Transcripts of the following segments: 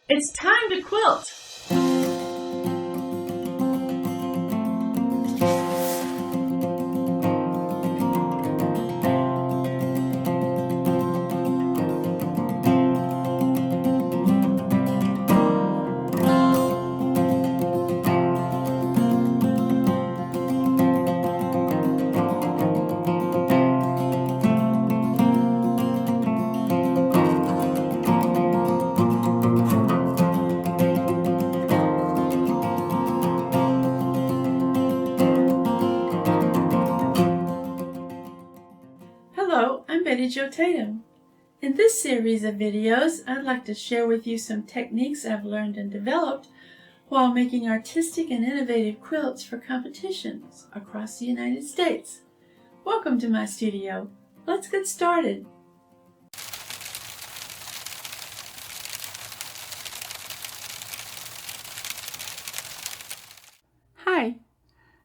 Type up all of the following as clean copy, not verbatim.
It's time to quilt! Hello, I'm Betty Jo Tatum. In this series of videos, I'd like to share with you some techniques I've learned and developed while making artistic and innovative quilts for competitions across the United States. Welcome to my studio. Let's get started. Hi.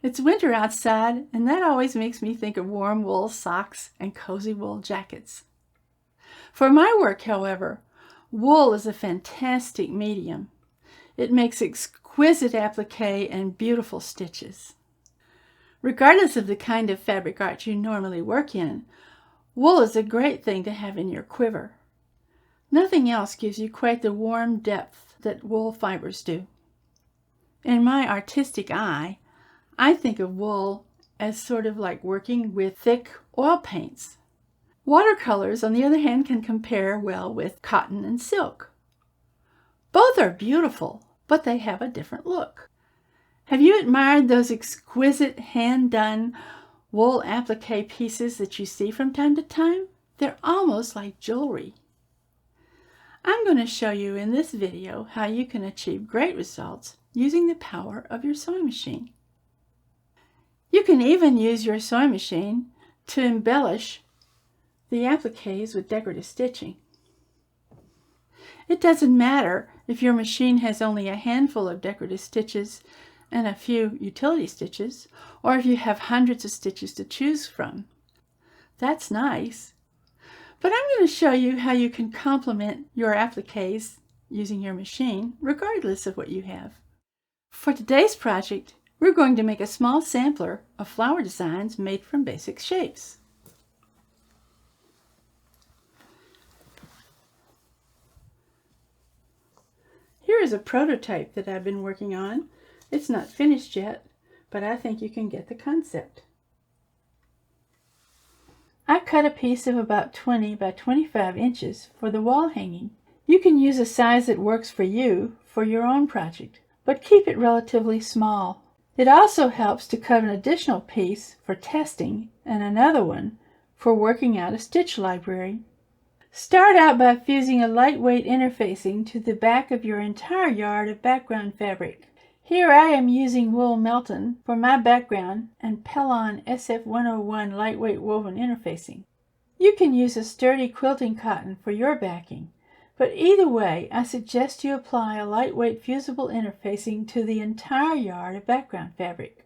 It's winter outside, and that always makes me think of warm wool socks and cozy wool jackets. For my work, however, wool is a fantastic medium. It makes exquisite applique and beautiful stitches. Regardless of the kind of fabric art you normally work in, wool is a great thing to have in your quiver. Nothing else gives you quite the warm depth that wool fibers do. In my artistic eye, I think of wool as sort of like working with thick oil paints. Watercolors, on the other hand, can compare well with cotton and silk. Both are beautiful, but they have a different look. Have you admired those exquisite hand-done wool applique pieces that you see from time to time? They're almost like jewelry. I'm going to show you in this video how you can achieve great results using the power of your sewing machine. You can even use your sewing machine to embellish the appliques with decorative stitching. It doesn't matter if your machine has only a handful of decorative stitches and a few utility stitches, or if you have hundreds of stitches to choose from. That's nice. But I'm going to show you how you can complement your appliques using your machine, regardless of what you have. For today's project, we're going to make a small sampler of flower designs made from basic shapes. Here is a prototype that I've been working on. It's not finished yet, but I think you can get the concept. I cut a piece of about 20 by 25 inches for the wall hanging. You can use a size that works for you for your own project, but keep it relatively small. It also helps to cut an additional piece for testing and another one for working out a stitch library. Start out by fusing a lightweight interfacing to the back of your entire yard of background fabric. Here I am using wool Melton for my background and Pellon SF101 lightweight woven interfacing. You can use a sturdy quilting cotton for your backing, but either way I suggest you apply a lightweight fusible interfacing to the entire yard of background fabric.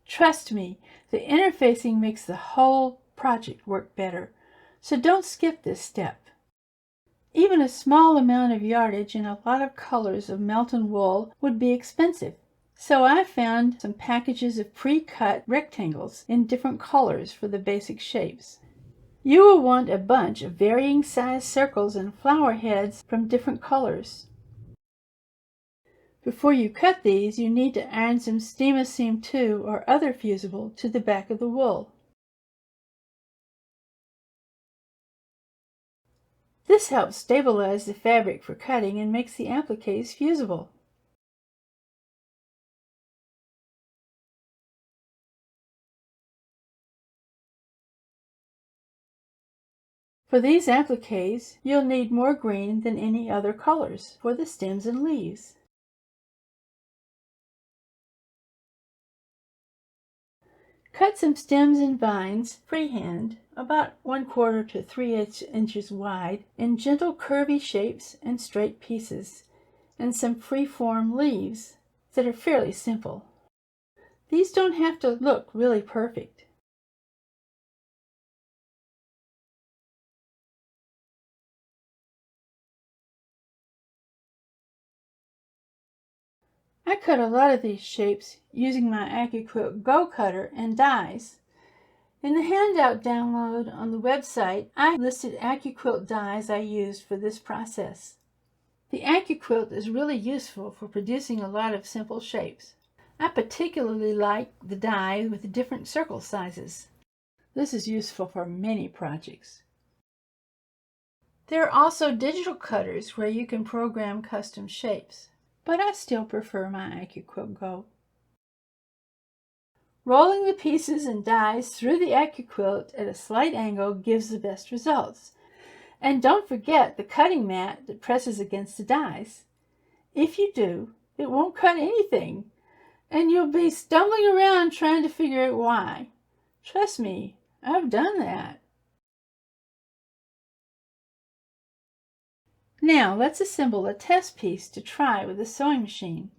Trust me, the interfacing makes the whole project work better, so don't skip this step. Even a small amount of yardage and a lot of colors of Melton wool would be expensive, so I found some packages of pre-cut rectangles in different colors for the basic shapes. You will want a bunch of varying size circles and flower heads from different colors. Before you cut these, you need to iron some Steam-A-Seam 2 or other fusible to the back of the wool. This helps stabilize the fabric for cutting and makes the appliques fusible. For these appliques, you'll need more green than any other colors for the stems and leaves. Cut some stems and vines freehand, about 1/4 to 3/8 inches wide, in gentle curvy shapes and straight pieces, and some free-form leaves that are fairly simple. These don't have to look really perfect. I cut a lot of these shapes using my AccuQuilt Go cutter and dies. In the handout download on the website, I listed AccuQuilt dies I used for this process. The AccuQuilt is really useful for producing a lot of simple shapes. I particularly like the die with the different circle sizes. This is useful for many projects. There are also digital cutters where you can program custom shapes, but I still prefer my AccuQuilt Go. Rolling the pieces and dies through the AccuQuilt at a slight angle gives the best results. And don't forget the cutting mat that presses against the dies. If you do, it won't cut anything, and you'll be stumbling around trying to figure out why. Trust me, I've done that. Now let's assemble a test piece to try with a sewing machine.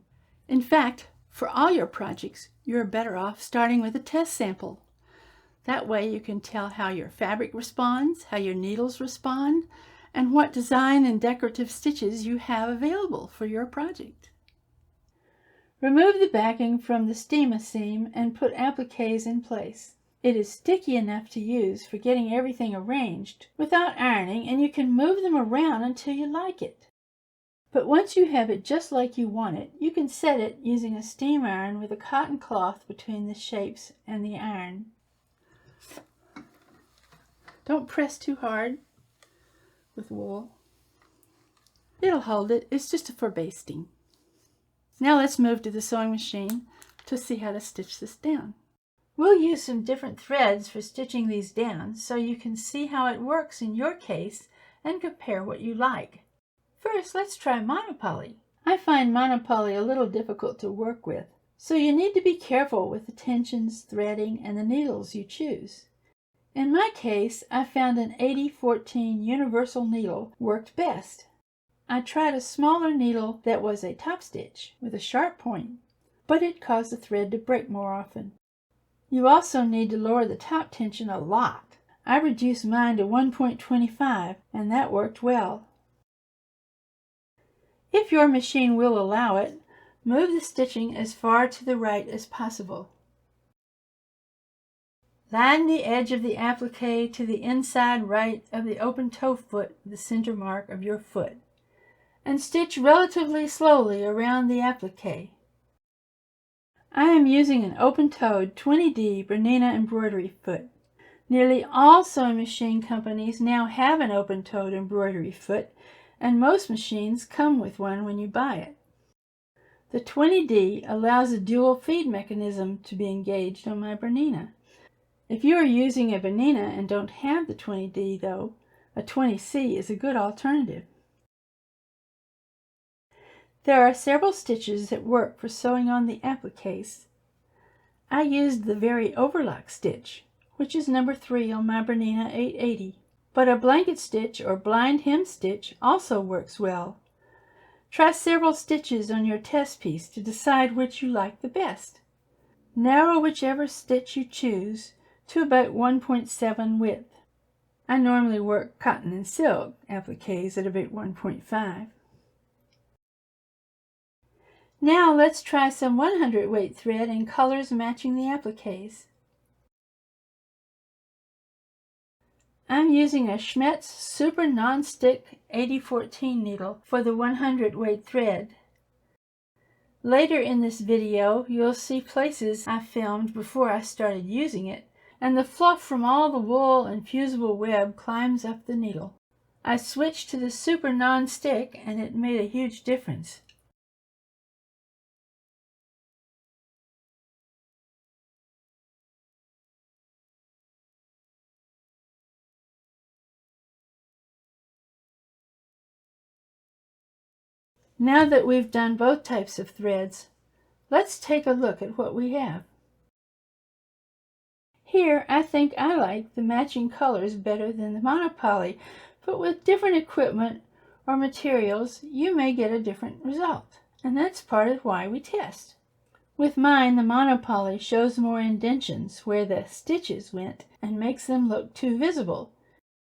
In fact, for all your projects, you're better off starting with a test sample. That way you can tell how your fabric responds, how your needles respond, and what design and decorative stitches you have available for your project. Remove the backing from the steamer seam and put appliques in place. It is sticky enough to use for getting everything arranged without ironing, and you can move them around until you like it. But once you have it just like you want it, you can set it using a steam iron with a cotton cloth between the shapes and the iron. Don't press too hard with wool. It'll hold it. It's just for basting. Now let's move to the sewing machine to see how to stitch this down. We'll use some different threads for stitching these down so you can see how it works in your case and compare what you like. First, let's try monopoly. I find monopoly a little difficult to work with, so you need to be careful with the tensions, threading, and the needles you choose. In my case, I found an 80-14 universal needle worked best. I tried a smaller needle that was a top stitch with a sharp point, but it caused the thread to break more often. You also need to lower the top tension a lot. I reduced mine to 1.25, and that worked well. If your machine will allow it, move the stitching as far to the right as possible. Line the edge of the applique to the inside right of the open toe foot, the center mark of your foot, and stitch relatively slowly around the applique. I am using an open-toed 20D Bernina embroidery foot. Nearly all sewing machine companies now have an open-toed embroidery foot, and most machines come with one when you buy it. The 20D allows a dual feed mechanism to be engaged on my Bernina. If you are using a Bernina and don't have the 20D though, a 20C is a good alternative. There are several stitches that work for sewing on the appliques. I used the very overlock stitch, which is number 3 on my Bernina 880. But a blanket stitch or blind hem stitch also works well. Try several stitches on your test piece to decide which you like the best. Narrow whichever stitch you choose to about 1.7 width. I normally work cotton and silk appliques at about 1.5. Now let's try some 100 weight thread in colors matching the appliques. I'm using a Schmetz Super Non-Stick 8014 needle for the 100 weight thread. Later in this video, you'll see places I filmed before I started using it, and the fluff from all the wool and fusible web climbs up the needle. I switched to the Super Non-Stick and it made a huge difference. Now that we've done both types of threads, let's take a look at what we have. Here, I think I like the matching colors better than the monopoly, but with different equipment or materials, you may get a different result, and that's part of why we test. With mine, the monopoly shows more indentions where the stitches went and makes them look too visible.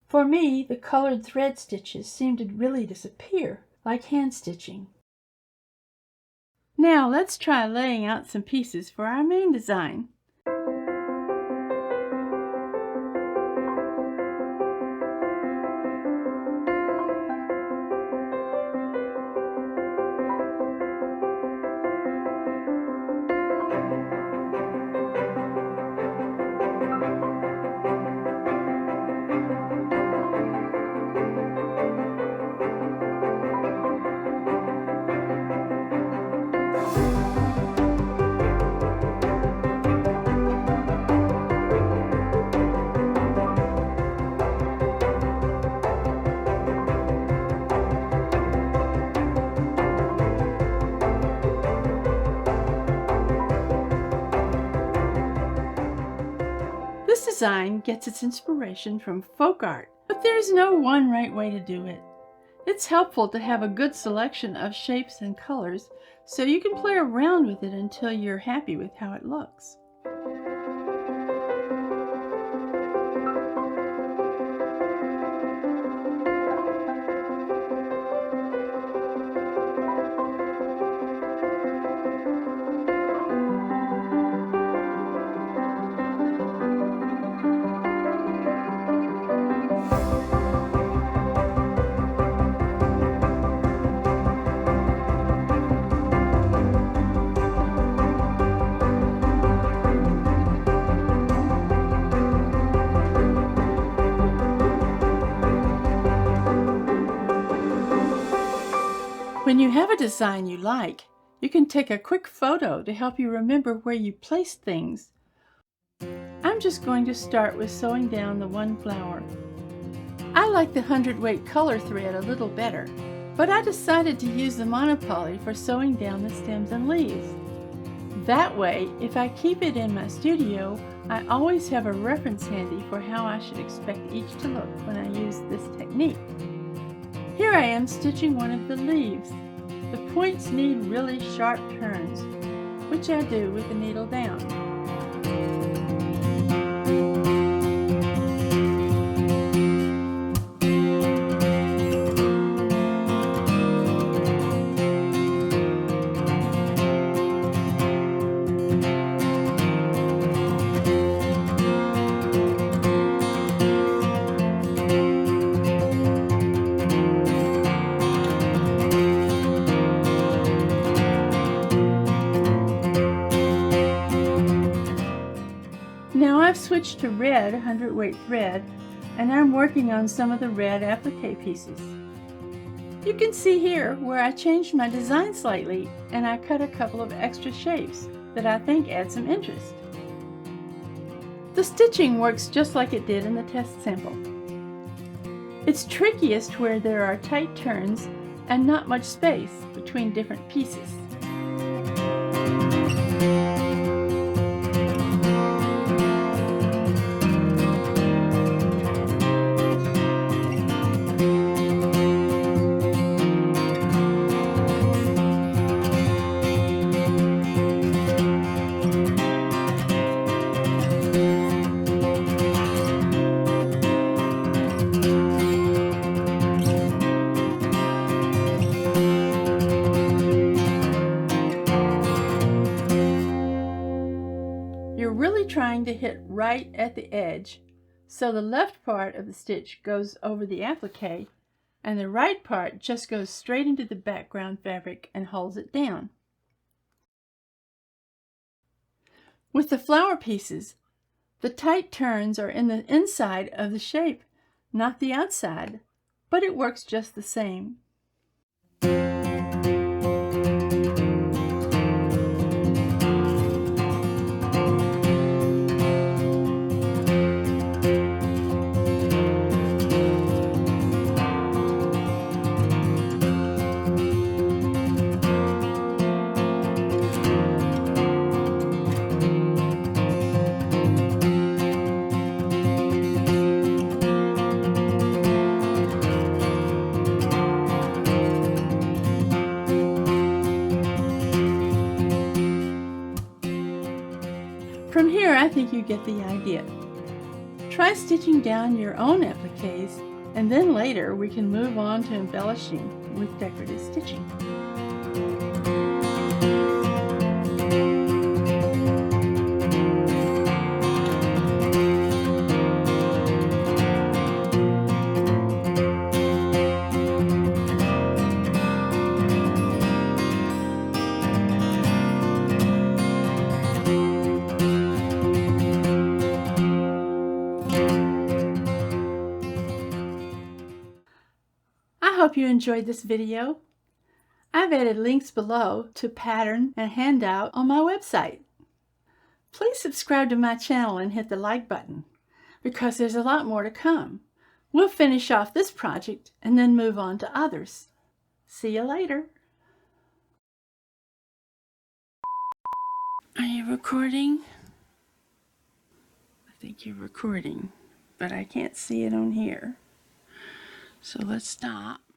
For me, the colored thread stitches seem to really disappear, like hand stitching. Now let's try laying out some pieces for our main design. This design gets its inspiration from folk art, but there's no one right way to do it. It's helpful to have a good selection of shapes and colors so you can play around with it until you're happy with how it looks. When you have a design you like, you can take a quick photo to help you remember where you placed things. I'm just going to start with sewing down the one flower. I like the 100-weight color thread a little better, but I decided to use the monopoly for sewing down the stems and leaves. That way, if I keep it in my studio, I always have a reference handy for how I should expect each to look when I use this technique. Here I am stitching one of the leaves. The points need really sharp turns, which I do with the needle down. Now I've switched to red 100-weight thread, and I'm working on some of the red applique pieces. You can see here where I changed my design slightly and I cut a couple of extra shapes that I think add some interest. The stitching works just like it did in the test sample. It's trickiest where there are tight turns and not much space between different pieces. You're really trying to hit right at the edge, so the left part of the stitch goes over the applique and the right part just goes straight into the background fabric and holds it down. With the flower pieces, the tight turns are in the inside of the shape, not the outside, but it works just the same. From here, I think you get the idea. Try stitching down your own appliques, and then later we can move on to embellishing with decorative stitching. hope you enjoyed this video. I've added links below to pattern and handout on my website. Please subscribe to my channel and hit the like button, because there's a lot more to come. We'll finish off this project and then move on to others. See you later. Are you recording? I think you're recording, but I can't see it on here. So let's stop.